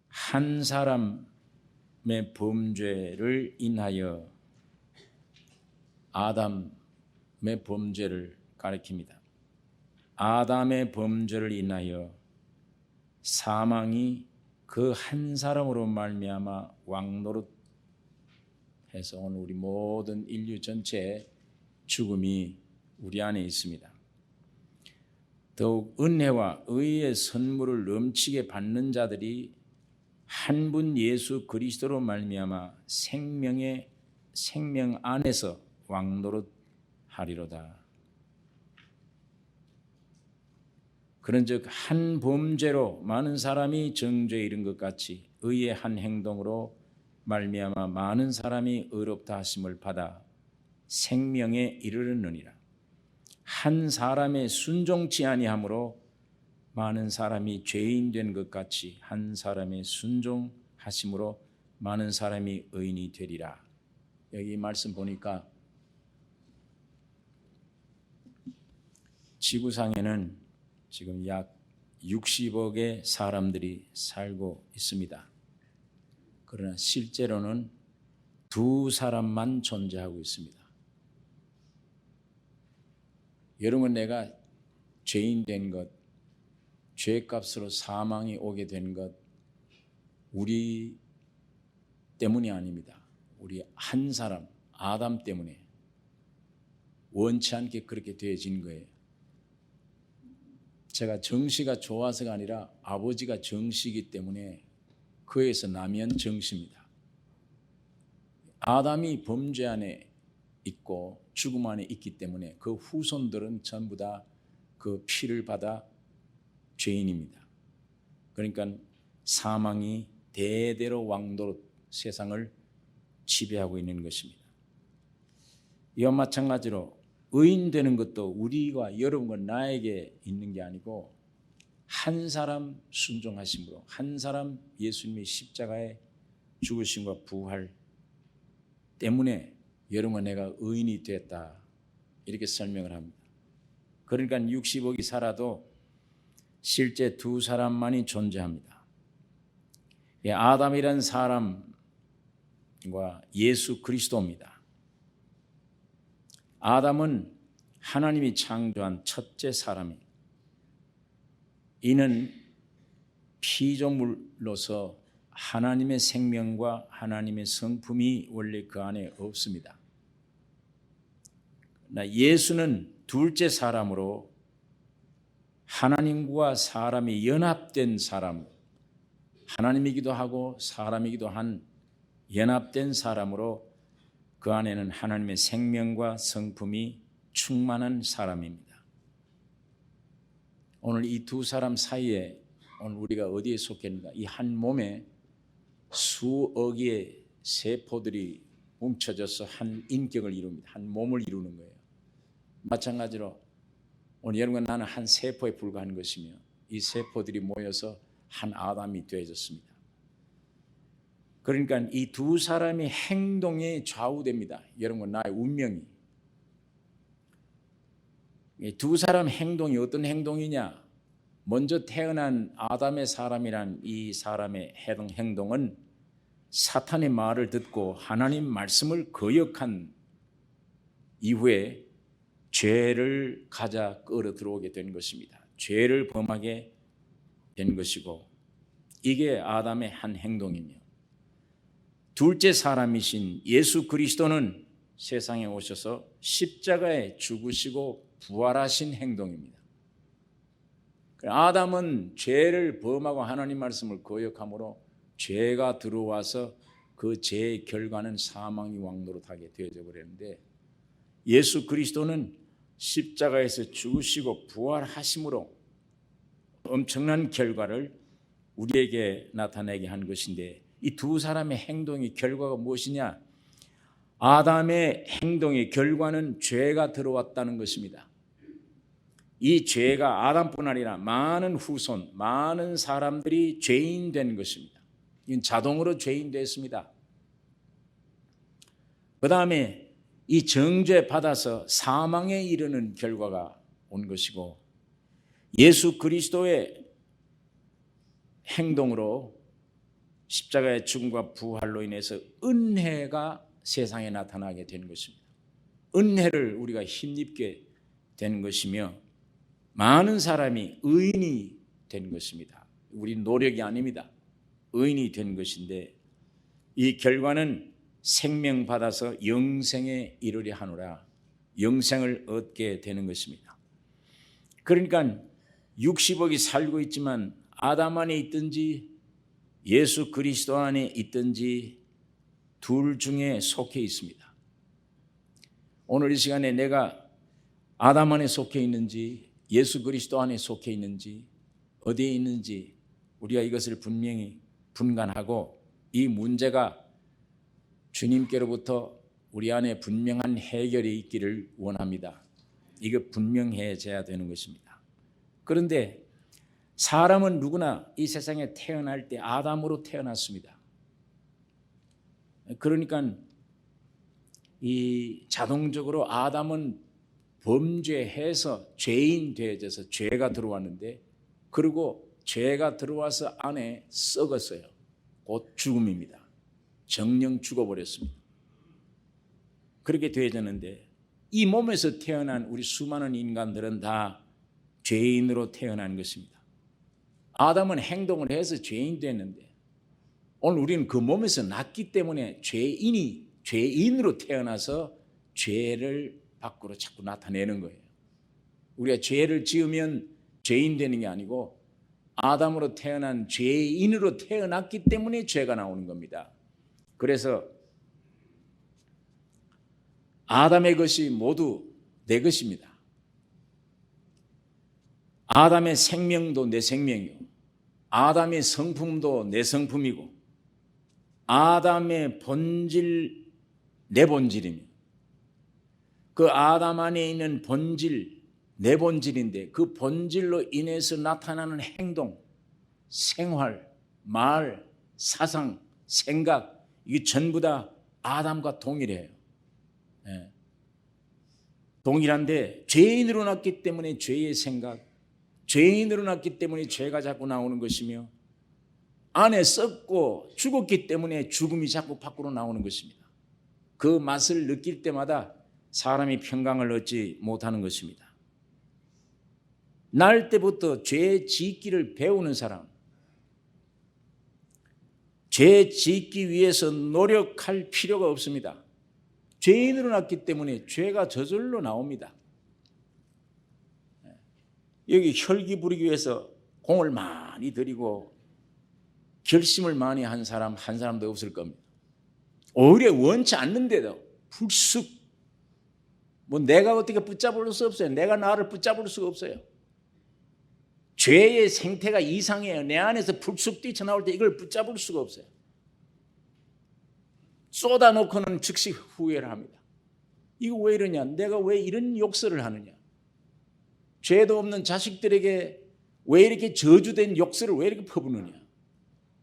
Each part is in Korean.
한 사람의 범죄를 인하여 아담의 범죄를 가리킵니다. 아담의 범죄를 인하여 사망이 그 한 사람으로 말미암아 왕노릇해서 오늘 우리 모든 인류 전체의 죽음이 우리 안에 있습니다. 더욱 은혜와 의의 선물을 넘치게 받는 자들이 한 분 예수 그리스도로 말미암아 생명 안에서 왕노릇하리로다. 그런즉 한 범죄로 많은 사람이 정죄에 이른 것 같이 의의 한 행동으로 말미암아 많은 사람이 의롭다 하심을 받아 생명에 이르렀느니라. 한 사람의 순종치 아니함으로 많은 사람이 죄인 된 것 같이 한 사람의 순종하심으로 많은 사람이 의인이 되리라. 여기 말씀 보니까 지구상에는 지금 약 60억의 사람들이 살고 있습니다. 그러나 실제로는 두 사람만 존재하고 있습니다. 여러분, 내가 죄인 된 것, 죄값으로 사망이 오게 된 것 우리 때문이 아닙니다. 우리 한 사람 아담 때문에 원치 않게 그렇게 되어진 거예요. 제가 정씨가 좋아서가 아니라 아버지가 정씨이기 때문에 그에서 나면 정씨입니다. 아담이 범죄 안에 있고 죽음 안에 있기 때문에 그 후손들은 전부 다 그 피를 받아 죄인입니다. 그러니까 사망이 대대로 왕도로 세상을 지배하고 있는 것입니다. 이와 마찬가지로 의인 되는 것도 우리가 여러분과 나에게 있는 게 아니고 한 사람 순종하심으로 한 사람 예수님의 십자가의 죽으심과 부활 때문에 여러분과 내가 의인이 됐다, 이렇게 설명을 합니다. 그러니까 60억이 살아도 실제 두 사람만이 존재합니다. 아담이라는 사람과 예수 그리스도입니다. 아담은 하나님이 창조한 첫째 사람입니다. 이는 피조물로서 하나님의 생명과 하나님의 성품이 원래 그 안에 없습니다. 그러나 예수는 둘째 사람으로 하나님과 사람이 연합된 사람, 하나님이기도 하고 사람이기도 한 연합된 사람으로 그 안에는 하나님의 생명과 성품이 충만한 사람입니다. 오늘 이 두 사람 사이에 오늘 우리가 어디에 속했는가? 이 한 몸에 수억의 세포들이 뭉쳐져서 한 인격을 이룹니다. 한 몸을 이루는 거예요. 마찬가지로 오늘 여러분과 나는 한 세포에 불과한 것이며 이 세포들이 모여서 한 아담이 되어졌습니다. 그러니까 이 두 사람의 행동에 좌우됩니다. 여러분과 나의 운명이. 이 두 사람 행동이 어떤 행동이냐? 먼저 태어난 아담의 사람이란 이 사람의 행동은 사탄의 말을 듣고 하나님 말씀을 거역한 이후에 죄를 가져 끌어 들어오게 된 것입니다. 죄를 범하게 된 것이고 이게 아담의 한 행동이며, 둘째 사람이신 예수 그리스도는 세상에 오셔서 십자가에 죽으시고 부활하신 행동입니다. 아담은 죄를 범하고 하나님 말씀을 거역함으로 죄가 들어와서 그 죄의 결과는 사망이 왕노릇하게 되어져 버렸는데, 예수 그리스도는 십자가에서 죽으시고 부활하심으로 엄청난 결과를 우리에게 나타내게 한 것인데, 이 두 사람의 행동의 결과가 무엇이냐? 아담의 행동의 결과는 죄가 들어왔다는 것입니다. 이 죄가 아담뿐 아니라 많은 후손, 많은 사람들이 죄인 된 것입니다. 이건 자동으로 죄인 됐습니다. 그 다음에 이 정죄 받아서 사망에 이르는 결과가 온 것이고, 예수 그리스도의 행동으로 십자가의 죽음과 부활로 인해서 은혜가 세상에 나타나게 된 것입니다. 은혜를 우리가 힘입게 된 것이며 많은 사람이 의인이 된 것입니다. 우리 노력이 아닙니다. 의인이 된 것인데 이 결과는 생명 받아서 영생에 이르려 하노라. 영생을 얻게 되는 것입니다. 그러니까 60억이 살고 있지만 아담 안에 있든지 예수 그리스도 안에 있든지 둘 중에 속해 있습니다. 오늘 이 시간에 내가 아담 안에 속해 있는지 예수 그리스도 안에 속해 있는지 어디에 있는지 우리가 이것을 분명히 분간하고 이 문제가 주님께로부터 우리 안에 분명한 해결이 있기를 원합니다. 이거 분명해져야 되는 것입니다. 그런데 사람은 누구나 이 세상에 태어날 때 아담으로 태어났습니다. 그러니까 이 자동적으로 아담은 범죄해서 죄인 되어져서 죄가 들어왔는데 그리고 죄가 들어와서 안에 썩었어요. 곧 죽음입니다. 정령 죽어버렸습니다. 그렇게 되어졌는데 이 몸에서 태어난 우리 수많은 인간들은 다 죄인으로 태어난 것입니다. 아담은 행동을 해서 죄인 됐는데 오늘 우리는 그 몸에서 났기 때문에 죄인으로 태어나서 죄를 밖으로 자꾸 나타내는 거예요. 우리가 죄를 지으면 죄인 되는 게 아니고 아담으로 태어난 죄인으로 태어났기 때문에 죄가 나오는 겁니다. 그래서 아담의 것이 모두 내 것입니다. 아담의 생명도 내 생명이고 아담의 성품도 내 성품이고 아담의 본질 내 본질이며 그 아담 안에 있는 본질 내 본질인데 그 본질로 인해서 나타나는 행동, 생활, 말, 사상, 생각 이게 전부 다 아담과 동일해요. 네. 동일한데 죄인으로 났기 때문에 죄의 생각, 죄인으로 났기 때문에 죄가 자꾸 나오는 것이며 안에 썩고 죽었기 때문에 죽음이 자꾸 밖으로 나오는 것입니다. 그 맛을 느낄 때마다 사람이 평강을 얻지 못하는 것입니다. 날 때부터 죄 짓기를 배우는 사람, 죄 짓기 위해서 노력할 필요가 없습니다. 죄인으로 났기 때문에 죄가 저절로 나옵니다. 여기 혈기 부리기 위해서 공을 많이 들이고 결심을 많이 한 사람 한 사람도 없을 겁니다. 오히려 원치 않는데도 불쑥 내가 어떻게 붙잡을 수 없어요. 내가 나를 붙잡을 수가 없어요. 죄의 생태가 이상해요. 내 안에서 불쑥 뛰쳐나올 때 이걸 붙잡을 수가 없어요. 쏟아놓고는 즉시 후회를 합니다. 이거 왜 이러냐? 내가 왜 이런 욕설을 하느냐? 죄도 없는 자식들에게 왜 이렇게 저주된 욕설을 왜 이렇게 퍼부느냐?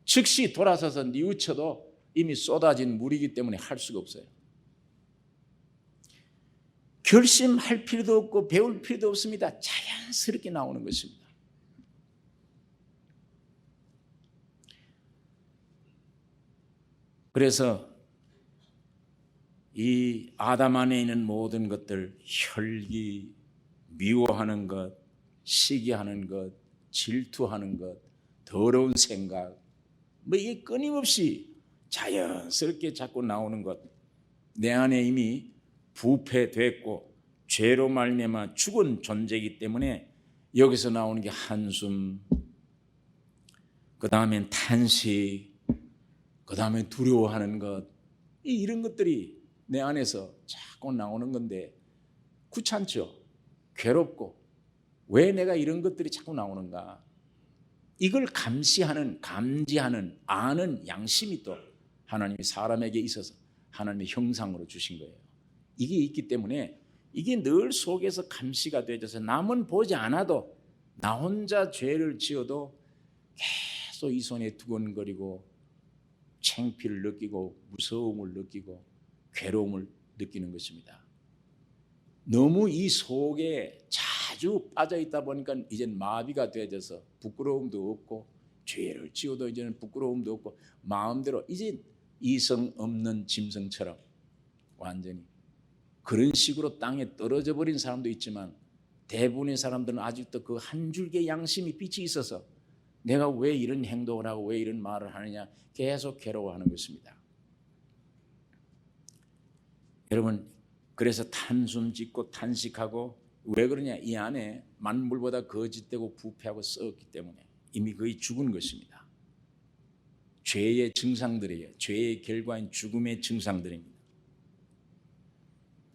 즉시 돌아서서 뉘우쳐도 이미 쏟아진 물이기 때문에 할 수가 없어요. 결심할 필요도 없고 배울 필요도 없습니다. 자연스럽게 나오는 것입니다. 그래서 이 아담 안에 있는 모든 것들, 혈기, 미워하는 것, 시기하는 것, 질투하는 것, 더러운 생각, 이게 끊임없이 자연스럽게 자꾸 나오는 것, 내 안에 이미 부패됐고 죄로 말미암아 죽은 존재이기 때문에 여기서 나오는 게 한숨, 그 다음엔 탄식, 그 다음에 두려워하는 것, 이런 것들이 내 안에서 자꾸 나오는 건데 귀찮죠? 괴롭고 왜 내가 이런 것들이 자꾸 나오는가? 이걸 감지하는 아는 양심이 또 하나님이 사람에게 있어서 하나님의 형상으로 주신 거예요. 이게 있기 때문에 이게 늘 속에서 감시가 되어져서 남은 보지 않아도 나 혼자 죄를 지어도 계속 이 손에 두근거리고 창피를 느끼고 무서움을 느끼고 괴로움을 느끼는 것입니다. 너무 이 속에 아주 빠져 있다 보니까 이젠 마비가 되어져서 부끄러움도 없고 죄를 지어도 이제는 부끄러움도 없고 마음대로 이제 이성 없는 짐승처럼 완전히 그런 식으로 땅에 떨어져 버린 사람도 있지만 대부분의 사람들은 아직도 그 한 줄기의 양심이 빛이 있어서 내가 왜 이런 행동을 하고 왜 이런 말을 하느냐 계속 괴로워하는 것입니다. 여러분, 그래서 탄숨 짓고 탄식하고 왜 그러냐? 이 안에 만물보다 거짓되고 부패하고 썩었기 때문에 이미 거의 죽은 것입니다. 죄의 증상들이에요. 죄의 결과인 죽음의 증상들입니다.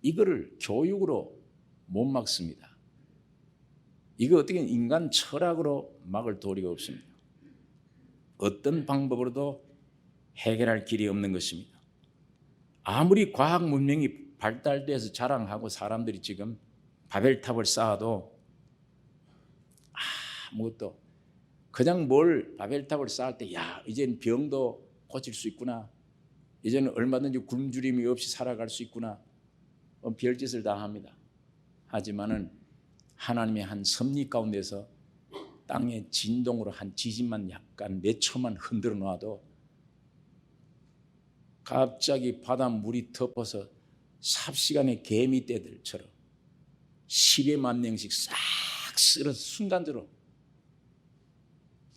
이거를 교육으로 못 막습니다. 이거 어떻게 인간 철학으로 막을 도리가 없습니다. 어떤 방법으로도 해결할 길이 없는 것입니다. 아무리 과학 문명이 발달돼서 자랑하고 사람들이 지금 바벨탑을 쌓아도 아무것도 그냥 뭘 바벨탑을 쌓을 때 야 이제는 병도 고칠 수 있구나, 이제는 얼마든지 굶주림이 없이 살아갈 수 있구나, 별짓을 다 합니다. 하지만은 하나님의 한 섭리 가운데서 땅의 진동으로 한 지진만 약간 몇 초만 흔들어 놔도 갑자기 바닷물이 덮어서 삽시간에 개미떼들처럼 10여 명씩 싹 쓸어서 순간적으로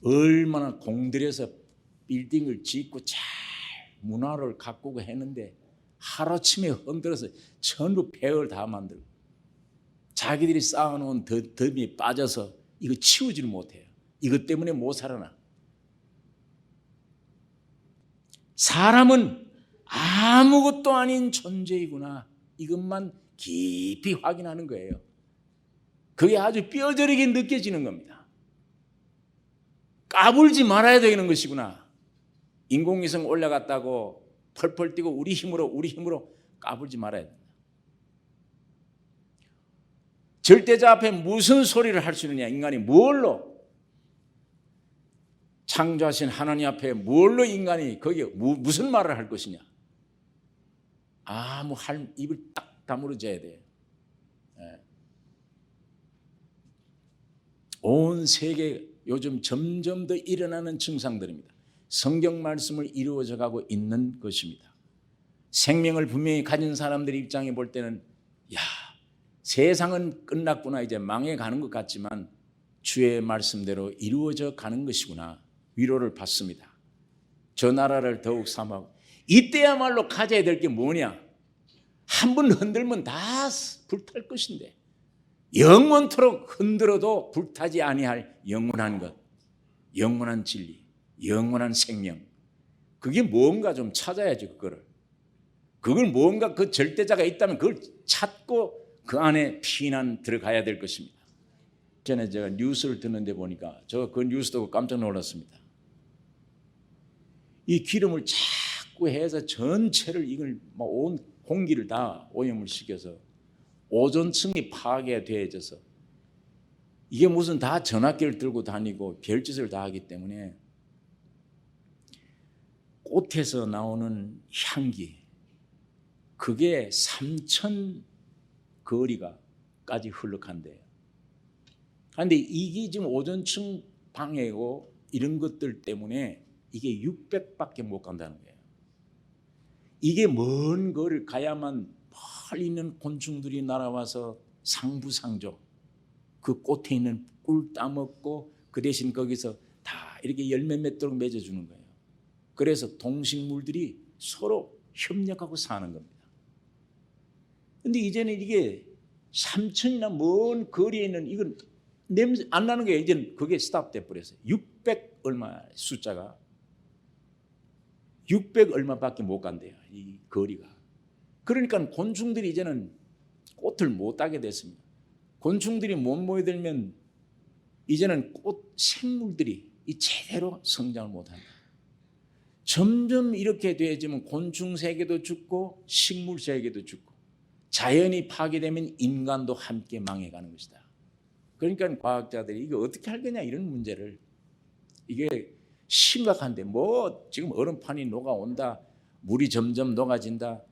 얼마나 공들여서 빌딩을 짓고 잘 문화를 가꾸고 했는데 하루아침에 흔들어서 전부 폐허를 다 만들고 자기들이 쌓아놓은 덤이 빠져서 이거 치우지를 못해요. 이것 때문에 못 살아나. 사람은 아무것도 아닌 존재이구나, 이것만 깊이 확인하는 거예요. 그게 아주 뼈저리게 느껴지는 겁니다. 까불지 말아야 되는 것이구나. 인공위성 올라갔다고 펄펄 뛰고 우리 힘으로 까불지 말아야 된다. 절대자 앞에 무슨 소리를 할 수 있느냐? 인간이 뭘로? 창조하신 하나님 앞에 뭘로 인간이 거기에 무슨 말을 할 것이냐? 아무 입을 딱 다물어줘야 돼요. 온 세계 요즘 점점 더 일어나는 증상들입니다. 성경 말씀을 이루어져 가고 있는 것입니다. 생명을 분명히 가진 사람들의 입장에 볼 때는 야, 세상은 끝났구나, 이제 망해가는 것 같지만 주의 말씀대로 이루어져 가는 것이구나, 위로를 받습니다. 저 나라를 더욱 사모하고 이때야말로 가져야 될 게 뭐냐? 한 번 흔들면 다 불탈 것인데 영원토록 흔들어도 불타지 아니할 영원한 것, 영원한 진리, 영원한 생명, 그게 뭔가 좀 찾아야죠. 그걸 뭔가 그 절대자가 있다면 그걸 찾고 그 안에 피난 들어가야 될 것입니다. 전에 제가 뉴스를 듣는데 보니까 저 그 뉴스 듣고 깜짝 놀랐습니다. 이 기름을 자꾸 해서 전체를 이걸 온 공기를 다 오염을 시켜서 오존층이 파괴되어져서 이게 무슨 다 전화기를 들고 다니고 별짓을 다 하기 때문에 꽃에서 나오는 향기, 그게 3,000 거리가까지 흘러간대요. 그런데 이게 지금 오존층 방해고 이런 것들 때문에 이게 600밖에 못 간다는 거예요. 이게 먼 거리를 가야만 멀리 있는 곤충들이 날아와서 상부상조 그 꽃에 있는 꿀 따먹고 그 대신 거기서 다 이렇게 열매 맺도록 맺어주는 거예요. 그래서 동식물들이 서로 협력하고 사는 겁니다. 근데 이제는 이게 3,000이나 먼 거리에 있는 이건 냄새 안 나는 거예요. 이제는 그게 스탑돼 버렸어요. 600 얼마 숫자가 600 얼마밖에 못 간대요. 이 거리가. 그러니까 곤충들이 이제는 꽃을 못 따게 됐습니다. 곤충들이 못 모여들면 이제는 꽃 생물들이 제대로 성장을 못한다. 점점 이렇게 되어지면 곤충 세계도 죽고 식물 세계도 죽고 자연이 파괴되면 인간도 함께 망해가는 것이다. 그러니까 과학자들이 이거 어떻게 할 거냐, 이런 문제를, 이게 심각한데 뭐 지금 얼음판이 녹아온다, 물이 점점 녹아진다.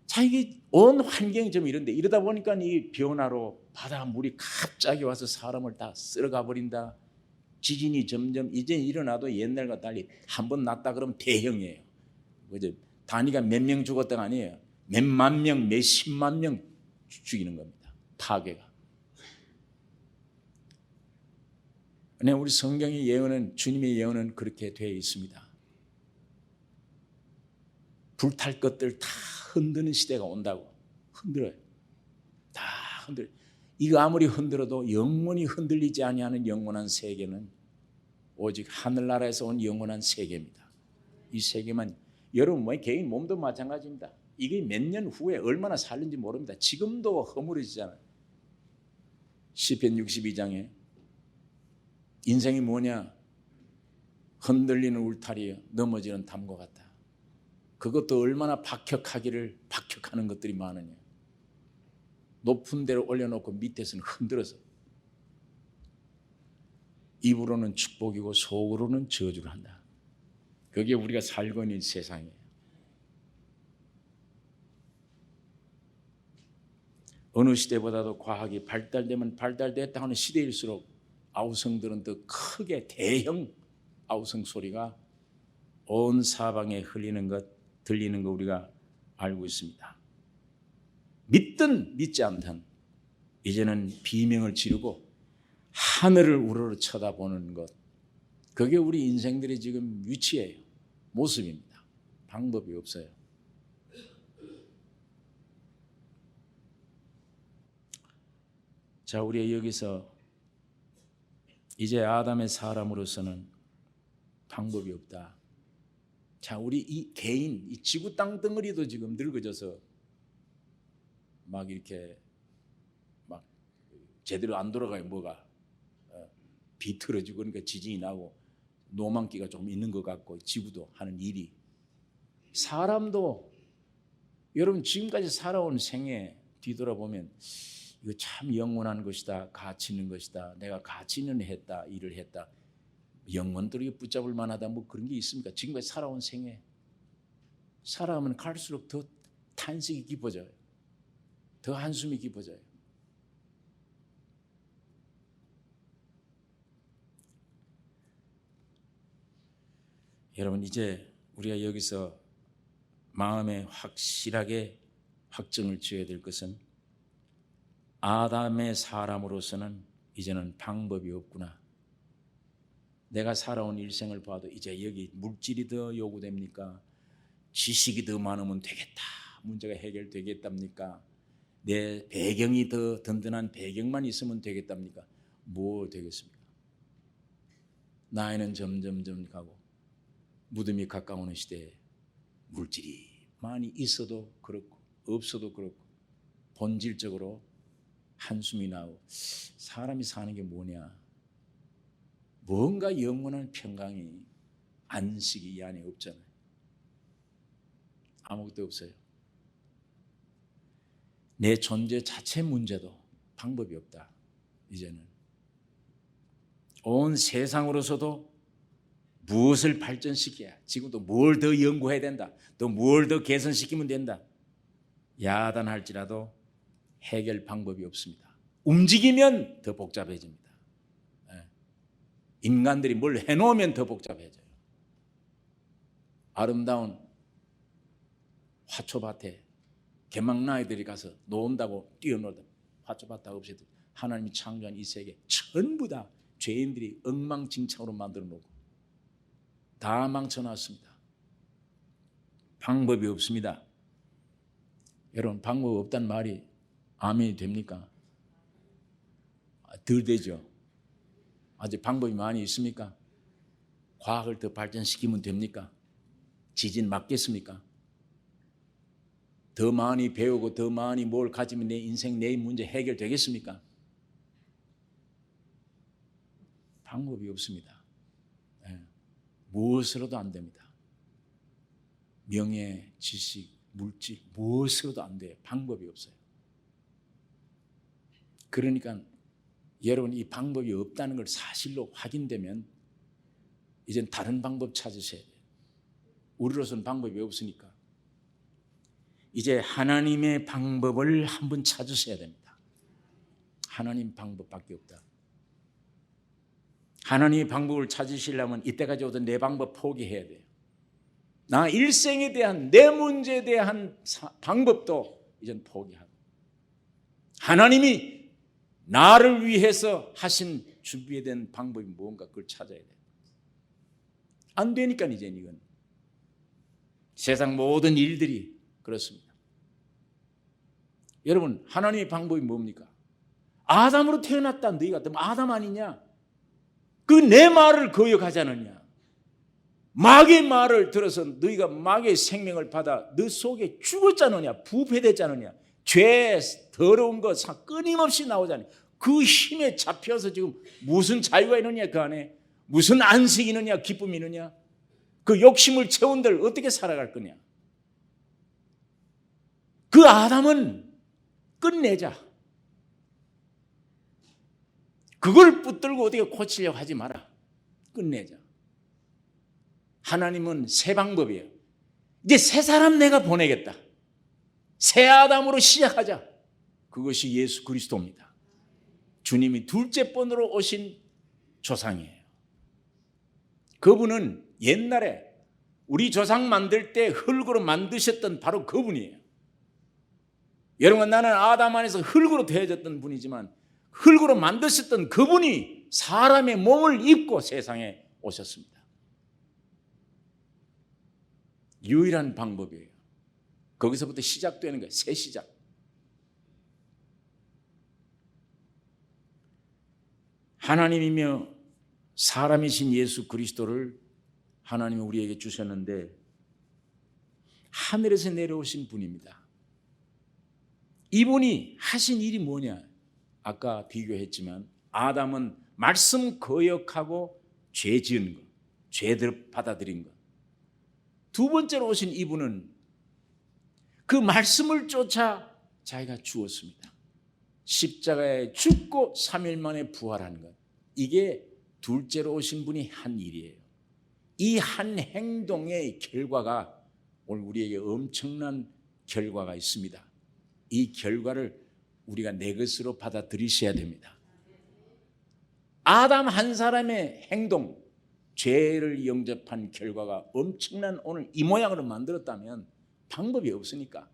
자, 이게 온 환경이 좀 이런데 이러다 보니까 이 변화로 바다 물이 갑자기 와서 사람을 다 쓸어가 버린다. 지진이 점점 이제 일어나도 옛날과 달리 한 번 났다 그러면 대형이에요. 그죠? 단위가 몇 명 죽었다가 아니에요. 몇만 명, 몇십만 명 죽이는 겁니다. 파괴가. 근데 우리 성경의 예언은, 주님의 예언은 그렇게 되어 있습니다. 불탈 것들 다 흔드는 시대가 온다고. 흔들어요. 다 흔들어요. 이거 아무리 흔들어도 영원히 흔들리지 아니하는 영원한 세계는 오직 하늘나라에서 온 영원한 세계입니다. 이 세계만, 여러분 뭐 개인 몸도 마찬가지입니다. 이게 몇 년 후에 얼마나 살는지 모릅니다. 지금도 허물어지잖아요. 시편 62장에 인생이 뭐냐? 흔들리는 울타리에 넘어지는 담과 같다. 그것도 얼마나 박격하는 것들이 많으냐. 높은 데로 올려놓고 밑에서는 흔들어서 입으로는 축복이고 속으로는 저주를 한다. 그게 우리가 살고 있는 세상이에요. 어느 시대보다도 과학이 발달되면 발달됐다 하는 시대일수록 아우성들은 더 크게 대형 아우성 소리가 온 사방에 들리는 거 우리가 알고 있습니다. 믿든 믿지 않든 이제는 비명을 지르고 하늘을 우러러 쳐다보는 것, 그게 우리 인생들의 지금 위치예요. 모습입니다. 방법이 없어요. 자, 우리 여기서 이제 아담의 사람으로서는 방법이 없다. 자, 우리 이 개인, 이 지구 땅덩어리도 지금 늙어져서 막 이렇게 막 제대로 안 돌아가요. 뭐가 비틀어지고, 그러니까 지진이 나고 노만기가 좀 있는 것 같고, 지구도 하는 일이, 사람도 여러분 지금까지 살아온 생애 뒤돌아보면 이거 참 영원한 것이다, 가치 있는 것이다, 내가 가치 있는 일을 했다, 영원토록 붙잡을 만하다, 뭐 그런 게 있습니까? 지금까지 살아온 생애, 살아가면 갈수록 더 탄식이 깊어져요. 더 한숨이 깊어져요. 여러분, 이제 우리가 여기서 마음에 확실하게 확정을 지어야 될 것은, 아담의 사람으로서는 이제는 방법이 없구나. 내가 살아온 일생을 봐도 이제 여기 물질이 더 요구됩니까? 지식이 더 많으면 되겠다, 문제가 해결되겠답니까? 내 배경이 더 든든한 배경만 있으면 되겠답니까? 뭐 되겠습니까? 나이는 점점 가고 무덤이 가까우는 시대에 물질이 많이 있어도 그렇고 없어도 그렇고 본질적으로 한숨이 나고, 사람이 사는 게 뭐냐? 뭔가 영원한 평강이, 안식이 이 안에 없잖아요. 아무것도 없어요. 내 존재 자체 문제도 방법이 없다. 이제는 온 세상으로서도 무엇을 발전시켜야, 지금도 뭘 더 연구해야 된다, 또 뭘 더 개선시키면 된다, 야단할지라도 해결 방법이 없습니다. 움직이면 더 복잡해집니다. 인간들이 뭘 해놓으면 더 복잡해져요. 아름다운 화초밭에 개망나이들이 가서 논다고 뛰어놀다 화초밭 다 없애도 하나님이 창조한 이 세계 전부 다 죄인들이 엉망진창으로 만들어 놓고 다 망쳐놨습니다. 방법이 없습니다. 여러분, 방법 없다는 말이 아멘이 됩니까? 덜 되죠. 아직 방법이 많이 있습니까? 과학을 더 발전시키면 됩니까? 지진 막겠습니까? 더 많이 배우고 더 많이 뭘 가지면 내 인생, 내 문제 해결되겠습니까? 방법이 없습니다. 무엇으로도 안 됩니다. 명예, 지식, 물질, 무엇으로도 안 돼요. 방법이 없어요. 그러니까 여러분, 이 방법이 없다는 걸 사실로 확인되면 이젠 다른 방법 찾으셔야 돼요. 우리로서는 방법이 없으니까 이제 하나님의 방법을 한번 찾으셔야 됩니다. 하나님 방법밖에 없다. 하나님의 방법을 찾으시려면 이때까지 오던 내 방법 포기해야 돼요. 나 일생에 대한 내 문제에 대한 방법도 이젠 포기하고 하나님이 나를 위해서 하신 준비된 방법이 뭔가 그걸 찾아야 돼요. 안 되니까 이젠 이건 세상 모든 일들이 그렇습니다. 여러분 하나님의 방법이 뭡니까? 아담으로 태어났다. 너희가 아담 아니냐? 그 내 말을 거역하지 않느냐? 마귀의 말을 들어서 너희가 마귀의 생명을 받아 너 속에 죽었지 않느냐? 부패됐지 않느냐? 죄 더러운 거 끊임없이 나오잖아요. 그 힘에 잡혀서 지금 무슨 자유가 있느냐? 그 안에 무슨 안식이 있느냐? 기쁨이 있느냐? 그 욕심을 채운들 어떻게 살아갈 거냐? 그 아담은 끝내자. 그걸 붙들고 어떻게 고치려고 하지 마라. 끝내자. 하나님은 새 방법이에요. 이제 새 사람 내가 보내겠다. 새 아담으로 시작하자. 그것이 예수 그리스도입니다. 주님이 둘째 번으로 오신 조상이에요. 그분은 옛날에 우리 조상 만들 때 흙으로 만드셨던 바로 그분이에요. 여러분 나는 아담 안에서 흙으로 되어졌던 분이지만 흙으로 만드셨던 그분이 사람의 몸을 입고 세상에 오셨습니다. 유일한 방법이에요. 거기서부터 시작되는 거예요. 새 시작. 하나님이며 사람이신 예수 그리스도를 하나님이 우리에게 주셨는데 하늘에서 내려오신 분입니다. 이분이 하신 일이 뭐냐? 아까 비교했지만 아담은 말씀 거역하고 죄 지은 것, 죄를 받아들인 것. 두 번째로 오신 이분은 그 말씀을 쫓아 자기가 죽었습니다. 십자가에 죽고 3일 만에 부활한 것. 이게 둘째로 오신 분이 한 일이에요. 이 한 행동의 결과가 오늘 우리에게 엄청난 결과가 있습니다. 이 결과를 우리가 내 것으로 받아들이셔야 됩니다. 아담 한 사람의 행동, 죄를 영접한 결과가 엄청난 오늘 이 모양으로 만들었다면 방법이 없으니까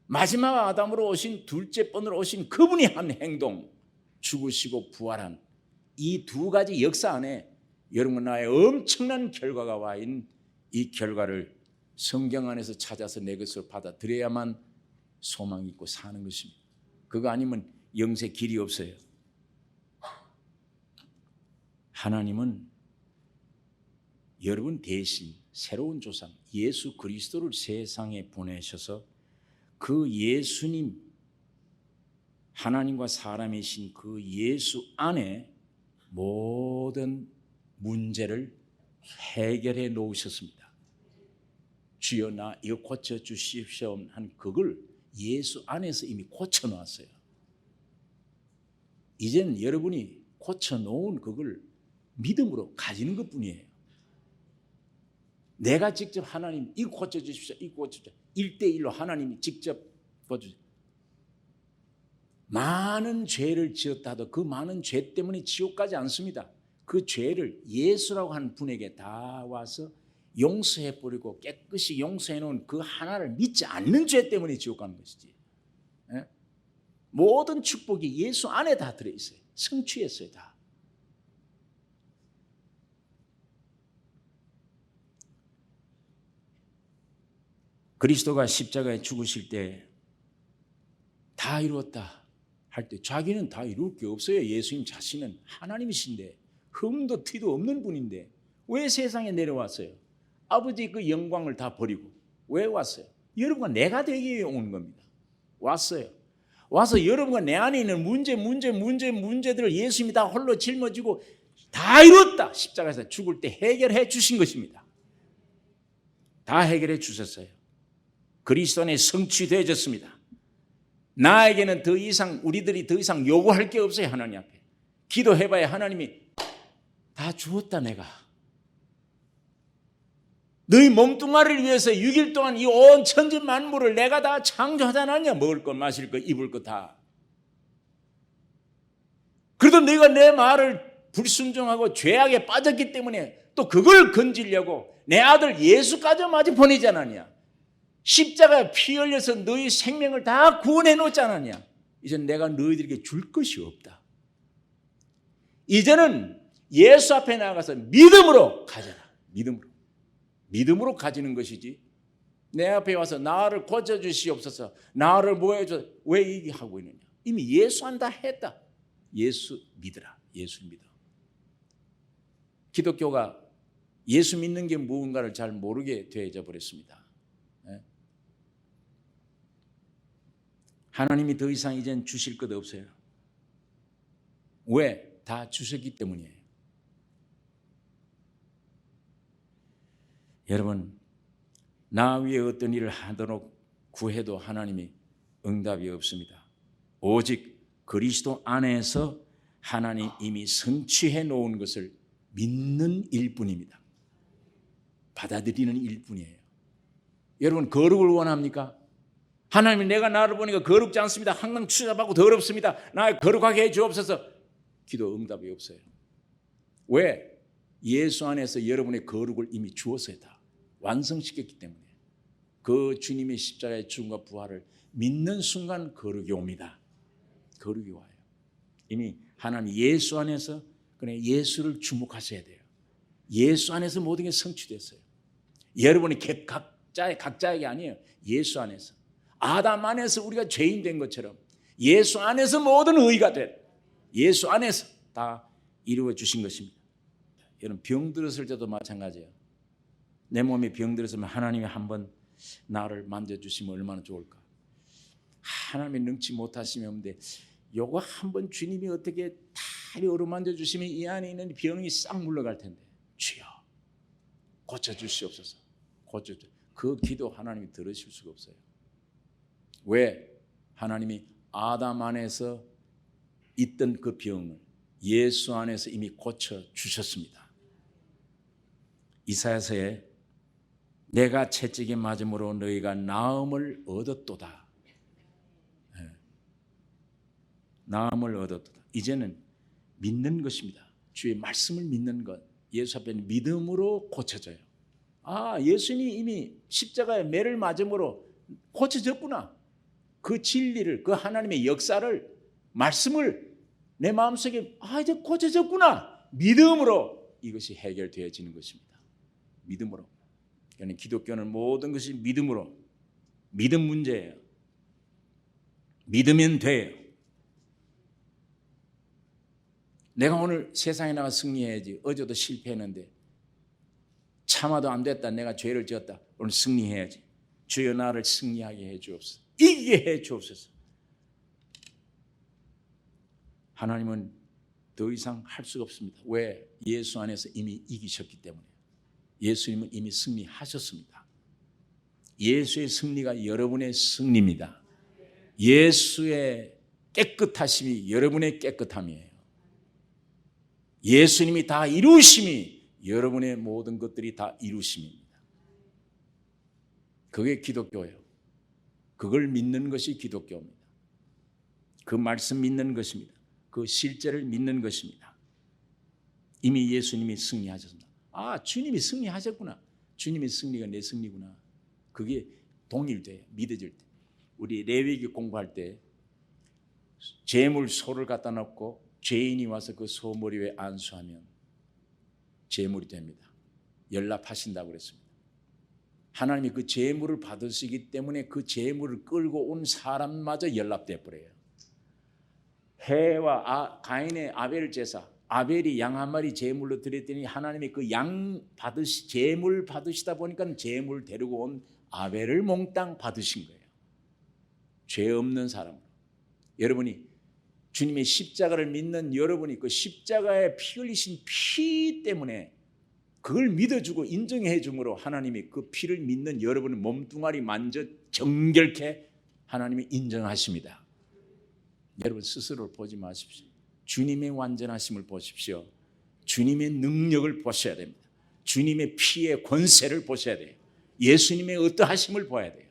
마지막 아담으로 오신 둘째 번으로 오신 그분이 한 행동, 죽으시고 부활한 이 두 가지 역사 안에 여러분 나의 엄청난 결과가 와 있는 이 결과를 성경 안에서 찾아서 내 것으로 받아들여야만 소망이 있고 사는 것입니다. 그거 아니면 영생 길이 없어요. 하나님은 여러분 대신 새로운 조상 예수 그리스도를 세상에 보내셔서 그 예수님 하나님과 사람이신 그 예수 안에 모든 문제를 해결해 놓으셨습니다. 주여 나 이거 고쳐주십시오 한 그걸 예수 안에서 이미 고쳐놓았어요. 이제는 여러분이 고쳐놓은 그걸 믿음으로 가지는 것뿐이에요. 내가 직접 하나님 이거 고쳐주십시오. 이거 고쳐주십시오. 1대1로 하나님이 직접 고쳐주십시오. 많은 죄를 지었다 하도 그 많은 죄 때문에 지옥 가지 않습니다. 그 죄를 예수라고 하는 분에게 다 와서 용서해버리고 깨끗이 용서해놓은 그 하나를 믿지 않는 죄 때문에 지옥 가는 것이지. 모든 축복이 예수 안에 다 들어있어요. 성취했어요 다. 그리스도가 십자가에 죽으실 때 다 이루었다 할 때 자기는 다 이룰 게 없어요. 예수님 자신은 하나님이신데 흠도 티도 없는 분인데 왜 세상에 내려왔어요? 아버지 그 영광을 다 버리고 왜 왔어요? 여러분과 내가 되기 위해 온 겁니다. 왔어요. 와서 여러분과 내 안에 있는 문제들을 예수님이 다 홀로 짊어지고 다 이뤘다. 십자가에서 죽을 때 해결해 주신 것입니다. 다 해결해 주셨어요. 그리스도 안에 성취되어졌습니다. 나에게는 더 이상 우리들이 더 이상 요구할 게 없어요. 하나님 앞에 기도해봐야 하나님이 다 주었다. 내가 너희 몸뚱아리를 위해서 6일 동안 이 온 천지 만물을 내가 다 창조하지 않았냐. 먹을 것 마실 것 입을 것 다. 그래도 내가 내 말을 불순종하고 죄악에 빠졌기 때문에 또 그걸 건지려고 내 아들 예수까지 보내지 않았냐. 십자가에 피 흘려서 너희 생명을 다 구원해 놓지 않았냐. 이제 내가 너희들에게 줄 것이 없다. 이제는 예수 앞에 나가서 믿음으로 가져라. 믿음으로 가지는 것이지. 내 앞에 와서 나를 고쳐주시옵소서, 나를 뭐해줘, 왜 이게 하고 있느냐. 이미 예수 한다 했다. 예수 믿으라. 예수 믿어. 기독교가 예수 믿는 게 무언가를 잘 모르게 되어져 버렸습니다. 하나님이 더 이상 이젠 주실 것 없어요. 왜? 다 주셨기 때문이에요. 여러분, 나 위에 어떤 일을 하도록 구해도 하나님이 응답이 없습니다. 오직 그리스도 안에서 하나님 이미 성취해 놓은 것을 믿는 일뿐입니다. 받아들이는 일뿐이에요. 여러분, 거룩을 원합니까? 하나님이 내가 나를 보니까 거룩지 않습니다. 항상 추잡하고 더럽습니다. 나 거룩하게 해 주옵소서. 기도 응답이 없어요. 왜? 예수 안에서 여러분의 거룩을 이미 주었어요. 다 완성시켰기 때문에. 그 주님의 십자가의 죽음과 부활을 믿는 순간 거룩이 옵니다. 거룩이 와요. 이미 하나님 예수 안에서 그냥 예수를 주목하셔야 돼요. 예수 안에서 모든 게 성취됐어요. 여러분이 각자에게 아니에요. 예수 안에서. 아담 안에서 우리가 죄인 된 것처럼 예수 안에서 모든 의가 된, 예수 안에서 다 이루어 주신 것입니다. 여러분, 병들었을 때도 마찬가지예요. 내 몸에 병들었으면 하나님이 한번 나를 만져주시면 얼마나 좋을까. 하나님이 능치 못하시면 없는데 요거 한번 주님이 어떻게 다리 어루만져 주시면 이 안에 있는 병이 싹 물러갈 텐데, 주여 고쳐주시옵소서. 그 기도 하나님이 들으실 수가 없어요. 왜? 하나님이 아담 안에서 있던 그 병을 예수 안에서 이미 고쳐주셨습니다. 이사야서에 내가 채찍에 맞음으로 너희가 나음을 얻었도다. 나음을 얻었도다. 이제는 믿는 것입니다. 주의 말씀을 믿는 것. 예수 앞에 믿음으로 고쳐져요. 아, 예수님이 이미 십자가에 매를 맞음으로 고쳐졌구나. 그 진리를, 그 하나님의 역사를, 말씀을 내 마음속에 이제 고쳐졌구나. 믿음으로 이것이 해결되어지는 것입니다. 믿음으로. 그러니까 기독교는 모든 것이 믿음으로. 믿음 문제예요. 믿으면 돼요. 내가 오늘 세상에 나가 승리해야지. 어제도 실패했는데 참아도 안 됐다. 내가 죄를 지었다. 오늘 승리해야지. 주여 나를 승리하게 해 주옵소서. 이기게 해 주옵소서. 하나님은 더 이상 할 수가 없습니다. 왜? 예수 안에서 이미 이기셨기 때문에. 예수님은 이미 승리하셨습니다. 예수의 승리가 여러분의 승리입니다. 예수의 깨끗하심이 여러분의 깨끗함이에요. 예수님이 다 이루심이 여러분의 모든 것들이 다 이루심입니다. 그게 기독교예요. 그걸 믿는 것이 기독교입니다. 그 말씀 믿는 것입니다. 그 실제를 믿는 것입니다. 이미 예수님이 승리하셨습니다. 아, 주님이 승리하셨구나. 주님의 승리가 내 승리구나. 그게 동일돼요. 믿어질 때. 우리 레위기 공부할 때 제물 소를 갖다 놓고 죄인이 와서 그 소 머리 위에 안수하면 제물이 됩니다. 연락하신다고 그랬습니다. 하나님이 그 제물을 받으시기 때문에 그 제물을 끌고 온 사람마저 연락돼 버려요. 해와 가인의 아벨 제사, 아벨이 양 한 마리 제물로 드렸더니 하나님이 그 양 제물 받으시다 보니까 제물 데리고 온 아벨을 몽땅 받으신 거예요. 죄 없는 사람으로. 여러분이 주님의 십자가를 믿는 여러분이 그 십자가에 피 흘리신 피 때문에 그걸 믿어주고 인정해 줌으로 하나님이 그 피를 믿는 여러분의 몸뚱아리 만져 정결케 하나님이 인정하십니다. 여러분 스스로를 보지 마십시오. 주님의 완전하심을 보십시오. 주님의 능력을 보셔야 됩니다. 주님의 피의 권세를 보셔야 돼요. 예수님의 어떠하심을 봐야 돼요.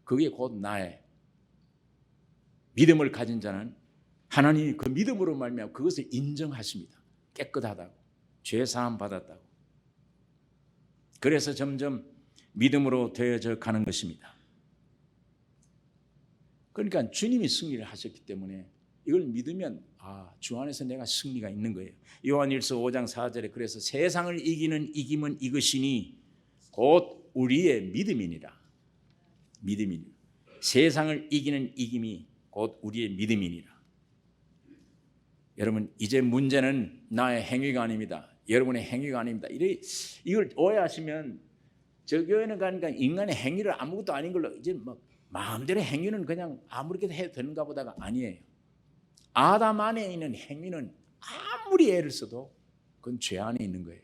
그게 곧 나의 믿음을 가진 자는 하나님이 그 믿음으로 말미암아 그것을 인정하십니다. 깨끗하다고, 죄 사함 받았다고. 그래서 점점 믿음으로 되어져 가는 것입니다. 그러니까 주님이 승리를 하셨기 때문에 이걸 믿으면 주 안에서 내가 승리가 있는 거예요. 요한일서 5장 4절에 그래서 세상을 이기는 이김은 이것이니 곧 우리의 믿음이니라. 믿음이니라. 세상을 이기는 이김이 곧 우리의 믿음이니라. 여러분, 이제 문제는 나의 행위가 아닙니다. 여러분의 행위가 아닙니다. 이걸 오해하시면 저 교회는 가니까 인간의 행위를 아무것도 아닌 걸로 이제 막 마음대로 행위는 그냥 아무렇게도 해도 되는가 보다가 아니에요. 아담 안에 있는 행위는 아무리 애를 써도 그건 죄 안에 있는 거예요.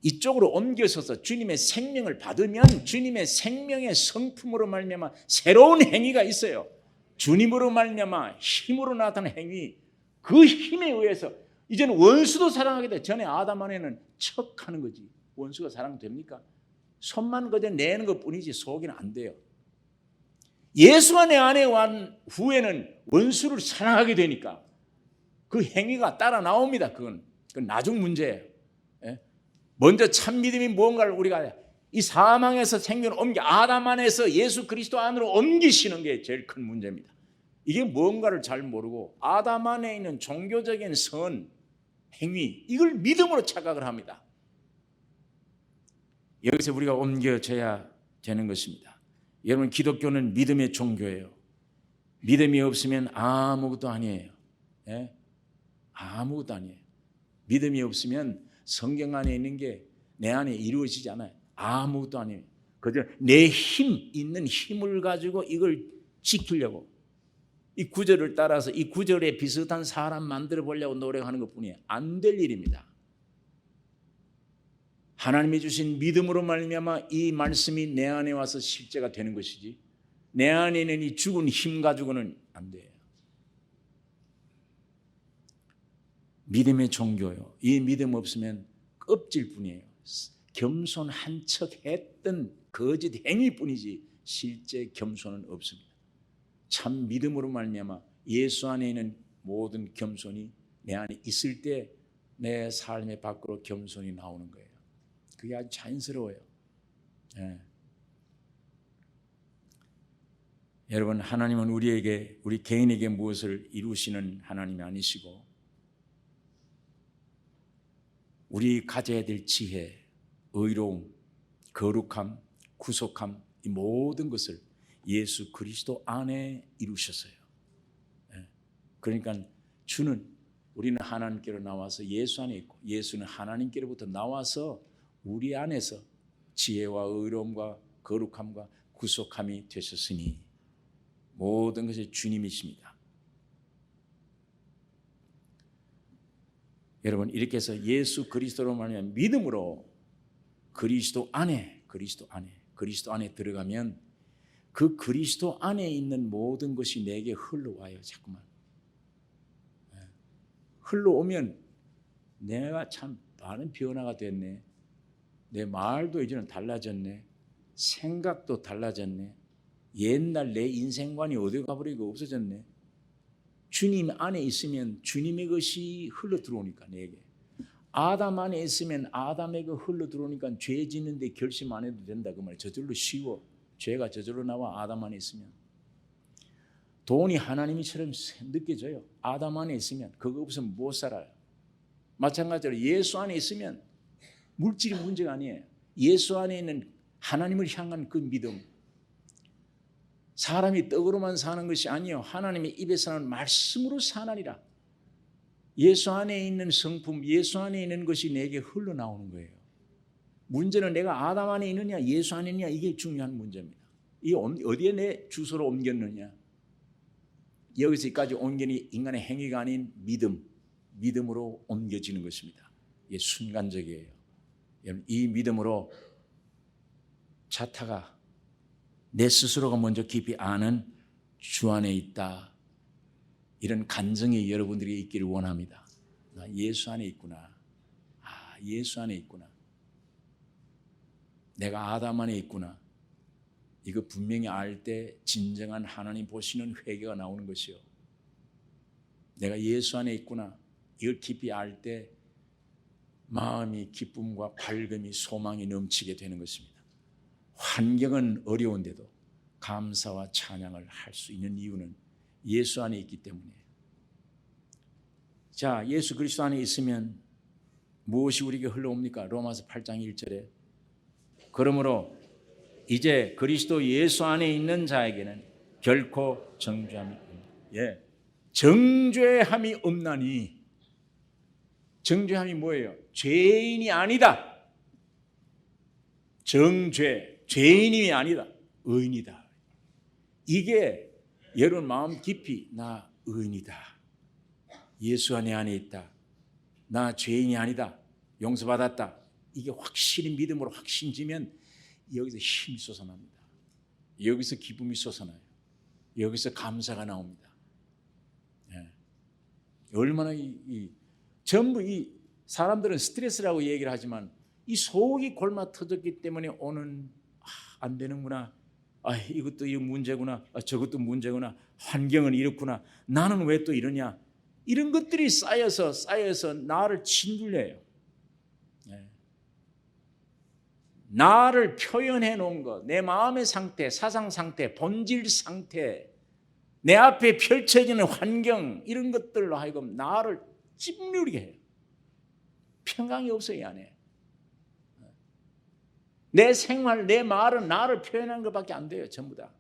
이쪽으로 옮겨서서 주님의 생명을 받으면 주님의 생명의 성품으로 말미암아 새로운 행위가 있어요. 주님으로 말미암아 힘으로 나타나는 행위, 그 힘에 의해서 이제는 원수도 사랑하게 돼. 전에 아담 안에는 척하는 거지. 원수가 사랑됩니까? 손만 그저 내는 것뿐이지 속이는 안 돼요. 예수가 내 안에 온 후에는 원수를 사랑하게 되니까 그 행위가 따라 나옵니다. 그건 나중 문제예요. 먼저 참 믿음이 무언가를 우리가 이 사망에서 생명을 아담 안에서 예수 그리스도 안으로 옮기시는 게 제일 큰 문제입니다. 이게 무언가를 잘 모르고 아담 안에 있는 종교적인 선, 행위, 이걸 믿음으로 착각을 합니다. 여기서 우리가 옮겨져야 되는 것입니다. 여러분, 기독교는 믿음의 종교예요. 믿음이 없으면 아무것도 아니에요. 아무것도 아니에요. 믿음이 없으면 성경 안에 있는 게 내 안에 이루어지지 않아요. 아무것도 아니에요. 그저 내 힘 있는 힘을 가지고 이걸 지키려고 이 구절을 따라서 이 구절에 비슷한 사람 만들어 보려고 노력하는 것뿐이에요. 안 될 일입니다. 하나님이 주신 믿음으로 말미암아 이 말씀이 내 안에 와서 실제가 되는 것이지 내 안에 있는 이 죽은 힘 가지고는 안 돼요. 믿음의 종교요. 이 믿음 없으면 껍질 뿐이에요. 겸손한 척 했던 거짓 행위뿐이지 실제 겸손은 없습니다. 참 믿음으로 말미암아 예수 안에 있는 모든 겸손이 내 안에 있을 때 내 삶의 밖으로 겸손이 나오는 거예요. 그게 아주 자연스러워요. 여러분, 하나님은 우리 개인에게 무엇을 이루시는 하나님이 아니시고 우리 가져야 될 지혜, 의로움, 거룩함, 구속함, 이 모든 것을 예수 그리스도 안에 이루셨어요. 그러니까 우리는 하나님께로 나와서 예수 안에 있고 예수는 하나님께로부터 나와서 우리 안에서 지혜와 의로움과 거룩함과 구속함이 되셨으니 모든 것이 주님이십니다. 여러분, 이렇게 해서 예수 그리스도로 말하면 믿음으로 그리스도 안에 들어가면 그 그리스도 안에 있는 모든 것이 내게 흘러와요. 자꾸만 흘러오면 내가 참 많은 변화가 됐네. 내 말도 이제는 달라졌네. 생각도 달라졌네. 옛날 내 인생관이 어디 가버리고 없어졌네. 주님 안에 있으면 주님의 것이 흘러 들어오니까 내게. 아담 안에 있으면 아담의 것 흘러 들어오니까 죄 짓는데 결심 안 해도 된다. 그 말이에요. 저절로 쉬워. 죄가 저절로 나와. 아담 안에 있으면. 돈이 하나님이처럼 느껴져요. 아담 안에 있으면. 그거 없으면 못 살아요. 마찬가지로 예수 안에 있으면 물질이 문제가 아니에요. 예수 안에 있는 하나님을 향한 그 믿음. 사람이 떡으로만 사는 것이 아니요 하나님의 입에서 나오는 말씀으로 사나니라. 예수 안에 있는 성품, 예수 안에 있는 것이 내게 흘러나오는 거예요. 문제는 내가 아담 안에 있느냐 예수 안에 있느냐 이게 중요한 문제입니다. 이게 어디에 내 주소로 옮겼느냐. 여기서까지 옮기니 인간의 행위가 아닌 믿음으로 옮겨지는 것입니다. 이게 순간적이에요. 이 믿음으로 자타가 내 스스로가 먼저 깊이 아는 주 안에 있다. 이런 간증이 여러분들이 있기를 원합니다. 나 예수 안에 있구나. 예수 안에 있구나. 내가 아담 안에 있구나. 이거 분명히 알 때 진정한 하나님 보시는 회개가 나오는 것이요. 내가 예수 안에 있구나, 이걸 깊이 알 때 마음이 기쁨과 밝음이 소망이 넘치게 되는 것입니다. 환경은 어려운데도 감사와 찬양을 할 수 있는 이유는 예수 안에 있기 때문이에요. 자, 예수 그리스도 안에 있으면 무엇이 우리에게 흘러옵니까? 로마서 8장 1절에 그러므로 이제 그리스도 예수 안에 있는 자에게는 결코 정죄함이 없나니. 정죄함이 없나니. 정죄함이 뭐예요? 죄인이 아니다. 죄인이 아니다. 의인이다. 이게 여러분 마음 깊이 나 의인이다. 예수 안에 있다. 나 죄인이 아니다. 용서받았다. 이게 확실히 믿음으로 확신지면 여기서 힘이 솟아납니다. 여기서 기쁨이 솟아나요. 여기서 감사가 나옵니다. 얼마나 전부 이 사람들은 스트레스라고 얘기를 하지만 이 속이 골마 터졌기 때문에 오는 안 되는구나. 이것도 이 문제구나. 저것도 문제구나. 환경은 이렇구나. 나는 왜 또 이러냐. 이런 것들이 쌓여서 나를 짓눌려요. 나를 표현해 놓은 것, 내 마음의 상태, 사상 상태, 본질 상태, 내 앞에 펼쳐지는 환경, 이런 것들로 하여금 나를 짓누르게 해요. 평강이 없어요, 이 안에. 내 생활, 내 말은 나를 표현하는 것밖에 안 돼요, 전부 다.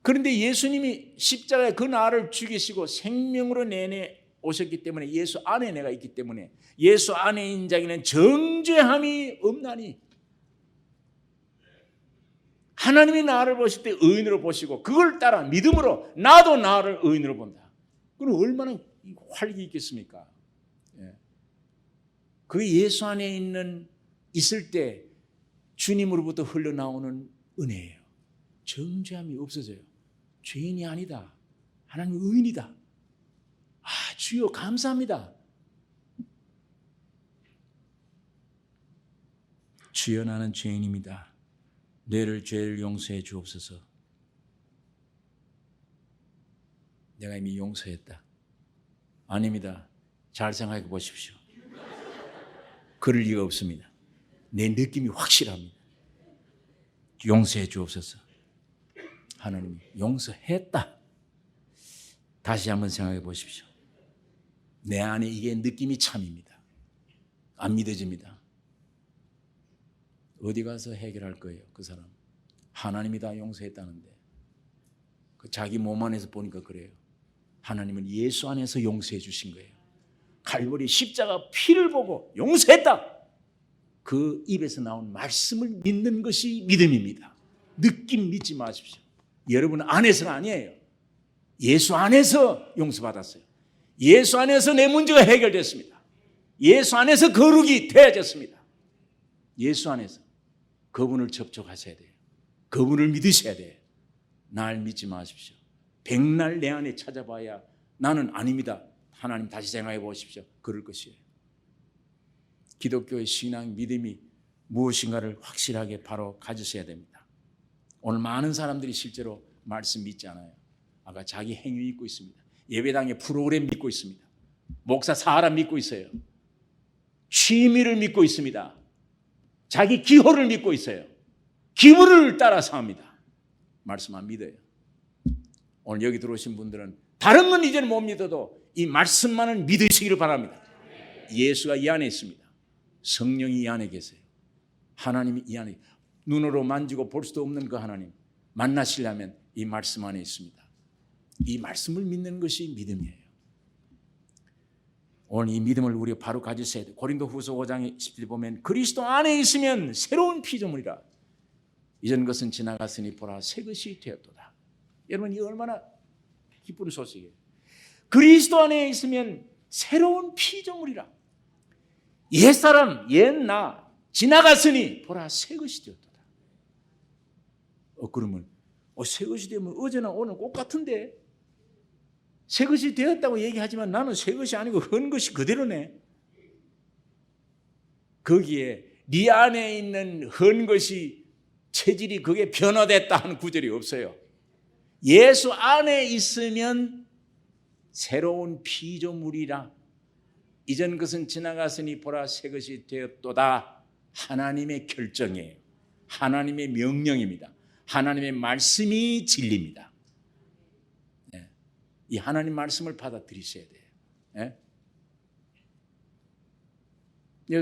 그런데 예수님이 십자가에 그 나를 죽이시고 생명으로 내내 오셨기 때문에, 예수 안에 내가 있기 때문에, 예수 안에 있는 자에게는 정죄함이 없나니. 하나님이 나를 보실 때 의인으로 보시고 그걸 따라 믿음으로 나도 나를 의인으로 본다. 그럼 얼마나 활기 있겠습니까? 그 예수 안에 있을 때 주님으로부터 흘러나오는 은혜예요. 정죄함이 없어져요. 죄인이 아니다. 하나님 의인이다. 주여 감사합니다. 주여 나는 죄인입니다. 내 죄를 용서해 주옵소서. 내가 이미 용서했다. 아닙니다. 잘 생각해 보십시오. 그럴 리가 없습니다. 내 느낌이 확실합니다. 용서해 주옵소서. 하나님이 용서했다. 다시 한번 생각해 보십시오. 내 안에 이게 느낌이 참입니다. 안 믿어집니다. 어디 가서 해결할 거예요, 그 사람? 하나님이 다 용서했다는데. 자기 몸 안에서 보니까 그래요. 하나님은 예수 안에서 용서해 주신 거예요. 갈보리 십자가 피를 보고 용서했다. 그 입에서 나온 말씀을 믿는 것이 믿음입니다. 느낌 믿지 마십시오. 여러분 안에서는 아니에요. 예수 안에서 용서받았어요. 예수 안에서 내 문제가 해결됐습니다. 예수 안에서 거룩이 되어졌습니다. 예수 안에서 그분을 접촉하셔야 돼요. 그분을 믿으셔야 돼요. 날 믿지 마십시오. 백날 내 안에 찾아봐야 나는 아닙니다. 하나님 다시 생각해 보십시오. 그럴 것이에요. 기독교의 신앙, 믿음이 무엇인가를 확실하게 바로 가지셔야 됩니다. 오늘 많은 사람들이 실제로 말씀 믿지 않아요. 아까 자기 행위 믿고 있습니다. 예배당의 프로그램 믿고 있습니다. 목사 사람 믿고 있어요. 취미를 믿고 있습니다. 자기 기호를 믿고 있어요. 기분을 따라서 합니다. 말씀 안 믿어요. 오늘 여기 들어오신 분들은 다른 건 이제는 못 믿어도 이 말씀만은 믿으시기를 바랍니다. 예수가 이 안에 있습니다. 성령이 이 안에 계세요. 하나님이 이 안에, 눈으로 만지고 볼 수도 없는 그 하나님 만나시려면 이 말씀 안에 있습니다. 이 말씀을 믿는 것이 믿음이에요. 오늘 이 믿음을 우리가 바로 가지셔야 돼요. 고린도후서 5장 10절 보면 그리스도 안에 있으면 새로운 피조물이라. 이전 것은 지나갔으니 보라 새 것이 되었도다. 여러분 이 얼마나 기쁜 소식이에요. 그리스도 안에 있으면 새로운 피조물이라. 옛사람 옛나 지나갔으니 보라 새 것이 되었도다. 그러면 새 것이 되면 어제나 오늘 똑같은데 새 것이 되었다고 얘기하지만 나는 새 것이 아니고 헌 것이 그대로네. 거기에 네 안에 있는 헌 것이 체질이 그게 변화됐다 하는 구절이 없어요. 예수 안에 있으면 새로운 피조물이라. 이전 것은 지나갔으니 보라 새 것이 되었도다. 하나님의 결정이에요. 하나님의 명령입니다. 하나님의 말씀이 진리입니다. 네. 이 하나님 말씀을 받아들이셔야 돼요. 네?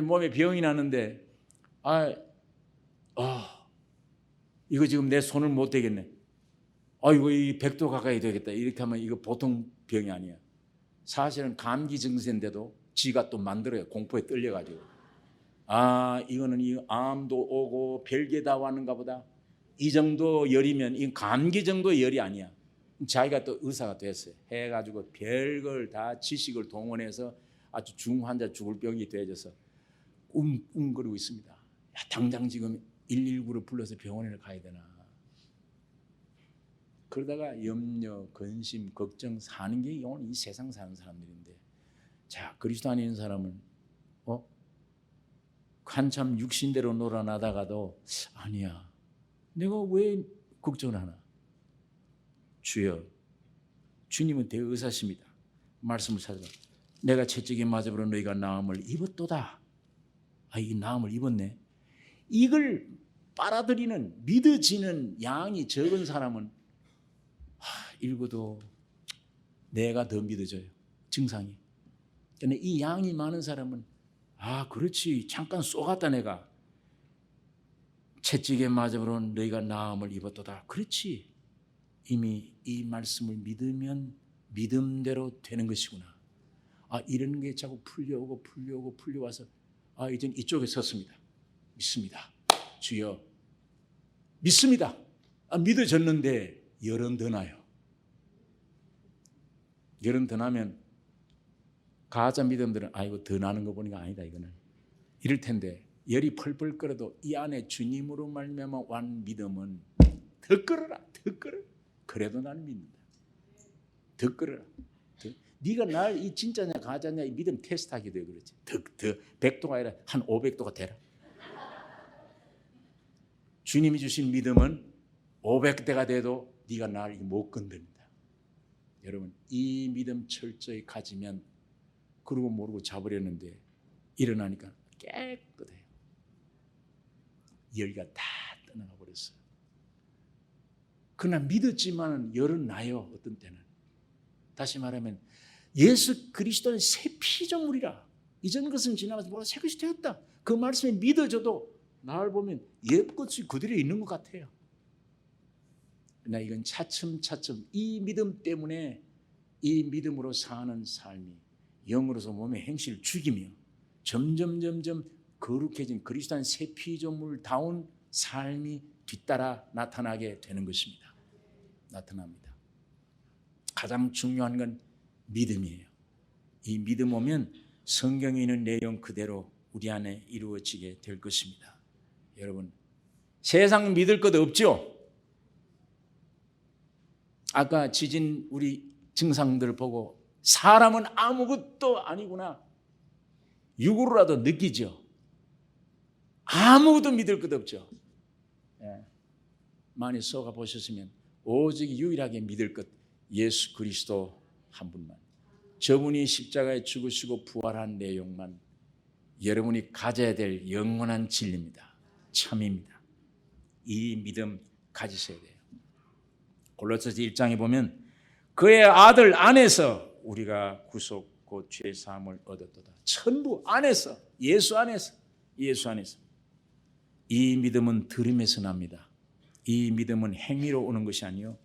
몸에 병이 나는데 이거 지금 내 손을 못 대겠네. 이거 100도 가까이 되겠다. 이렇게 하면 이거 보통 병이 아니야. 사실은 감기 증세인데도 지가 또 만들어요. 공포에 떨려가지고. 이거는 이 암도 오고 별게 다 왔는가 보다. 이 정도 열이면 이 감기 정도 열이 아니야. 자기가 또 의사가 됐어요. 해가지고 별걸 다 지식을 동원해서 아주 중환자 죽을 병이 되어져서 웅웅거리고 있습니다. 당장 지금 119를 불러서 병원에 가야 되나. 그러다가 염려, 근심, 걱정 사는 게 오늘 이 세상 사는 사람들인데, 자, 그리스도 안에 있는 사람은 한참 육신대로 놀아나다가도 아니야, 내가 왜 걱정을 하나? 주여, 주님은 대의사십니다. 말씀을 찾아봐. 내가 채찍에 맞아버려 너희가 나음을 입었도다. 이 나음을 입었네. 이걸 빨아들이는 믿어지는 양이 적은 사람은 읽어도 내가 더 믿어져요. 증상이. 근데 이 양이 많은 사람은 그렇지, 잠깐 쏘갔다 내가. 채찍에 맞아버려 너희가 나음을 입었도다. 그렇지, 이미 이 말씀을 믿으면 믿음대로 되는 것이구나. 이런 게 자꾸 풀려와서 이젠 이쪽에 섰습니다. 믿습니다. 주여, 믿습니다. 믿어졌는데 열은 더 나요. 열은 더 나면 가짜 믿음들은 이거 더 나는 거 보니까 아니다 이거는. 이럴 텐데 열이 펄펄 끓어도 이 안에 주님으로 말미암아 완 믿음은 더 끓어라, 더 끓어. 그래도 나는 믿는다. 더 끓어라. 네가 날 이 진짜냐 가짜냐 이 믿음 테스트하기도 해. 그렇지. 더 100도가 아니라 한 500도가 되라. 주님이 주신 믿음은 500대가 돼도 네가 날 못 건드린다. 여러분, 이 믿음 철저히 가지면 그러고 모르고 자버렸는데 일어나니까 깨끗해요. 열기가 다 떠나가 버렸어요. 그러나 믿었지만 열은 나요. 어떤 때는. 다시 말하면 예수 그리스도는 새 피조물이라. 이전 것은 지나가서 뭐라 새 것이 되었다. 그 말씀에 믿어져도 나를 보면 옛것이 그대로 있는 것 같아요. 그러나 이건 차츰차츰 이 믿음 때문에 이 믿음으로 사는 삶이 영으로서 몸의 행실을 죽이며 점점 거룩해진 그리스도인 새 피조물다운 삶이 뒤따라 나타나게 되는 것입니다. 나타납니다. 가장 중요한 건 믿음이에요. 이 믿음 오면 성경에 있는 내용 그대로 우리 안에 이루어지게 될 것입니다. 여러분, 세상 믿을 것 없죠? 아까 지진 우리 증상들 보고 사람은 아무것도 아니구나 육으로라도 느끼죠. 아무것도 믿을 것 없죠. 많이 쏘가 보셨으면 오직 유일하게 믿을 것 예수 그리스도 한 분만. 저분이 십자가에 죽으시고 부활한 내용만 여러분이 가져야 될 영원한 진리입니다. 참입니다. 이 믿음 가지셔야 돼요. 골로새서 1장에 보면 그의 아들 안에서 우리가 구속 곧 죄 사함을 얻었도다. 전부 안에서, 예수 안에서. 이 믿음은 들음에서 납니다. 이 믿음은 행위로 오는 것이 아니요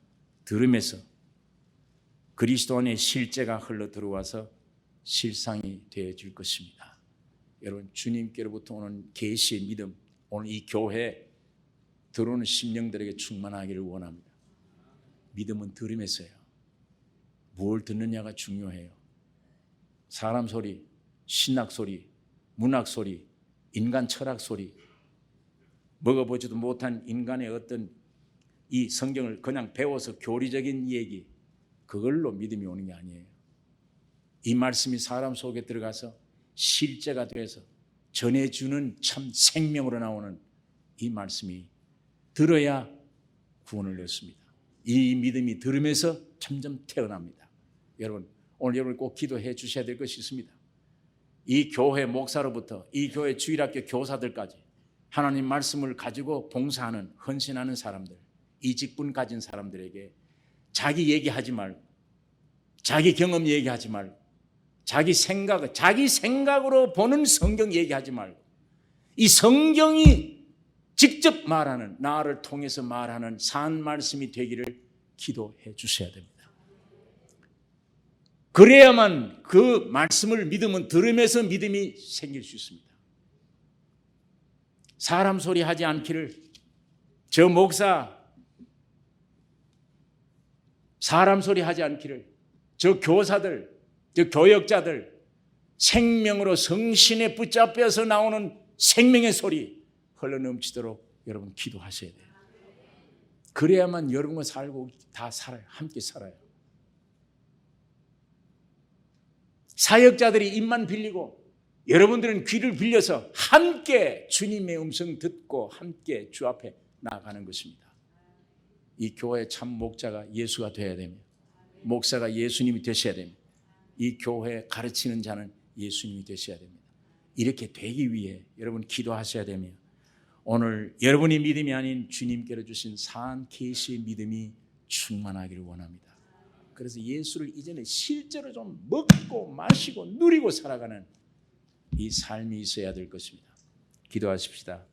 들음에서 그리스도 안에 실제가 흘러 들어와서 실상이 되어질 것입니다. 여러분, 주님께로부터 오는 계시의 믿음, 오늘 이 교회 들어오는 심령들에게 충만하기를 원합니다. 믿음은 들음에서요. 뭘 듣느냐가 중요해요. 사람 소리, 신학 소리, 문학 소리, 인간 철학 소리, 먹어보지도 못한 인간의 어떤 이 성경을 그냥 배워서 교리적인 얘기, 그걸로 믿음이 오는 게 아니에요. 이 말씀이 사람 속에 들어가서 실제가 돼서 전해주는 참 생명으로 나오는 이 말씀이 들어야 구원을 얻습니다. 이 믿음이 들으면서 점점 태어납니다. 여러분, 오늘 여러분 꼭 기도해 주셔야 될 것이 있습니다. 이 교회 목사로부터 이 교회 주일학교 교사들까지 하나님 말씀을 가지고 봉사하는, 헌신하는 사람들, 이 직분 가진 사람들에게 자기 얘기하지 말고, 자기 경험 얘기하지 말고, 자기 생각으로 보는 성경 얘기하지 말고, 이 성경이 직접 말하는, 나를 통해서 말하는 산 말씀이 되기를 기도해 주셔야 됩니다. 그래야만 그 말씀을 믿으면 들으면서 믿음이 생길 수 있습니다. 사람 소리 하지 않기를, 저 목사 사람 소리 하지 않기를, 저 교사들, 저 교역자들 생명으로 성신에 붙잡혀서 나오는 생명의 소리 흘러넘치도록 여러분 기도하셔야 돼요. 그래야만 여러분과 살고 다 살아요. 함께 살아요. 사역자들이 입만 빌리고 여러분들은 귀를 빌려서 함께 주님의 음성 듣고 함께 주 앞에 나아가는 것입니다. 이 교회의 참 목자가 예수가 되어야 됩니다. 목사가 예수님이 되셔야 됩니다. 이 교회 가르치는 자는 예수님이 되셔야 됩니다. 이렇게 되기 위해 여러분 기도하셔야 됩니다. 오늘 여러분의 믿음이 아닌 주님께로 주신 산 계시의 믿음이 충만하기를 원합니다. 그래서 예수를 이전에 실제로 좀 먹고 마시고 누리고 살아가는 이 삶이 있어야 될 것입니다. 기도하십시다.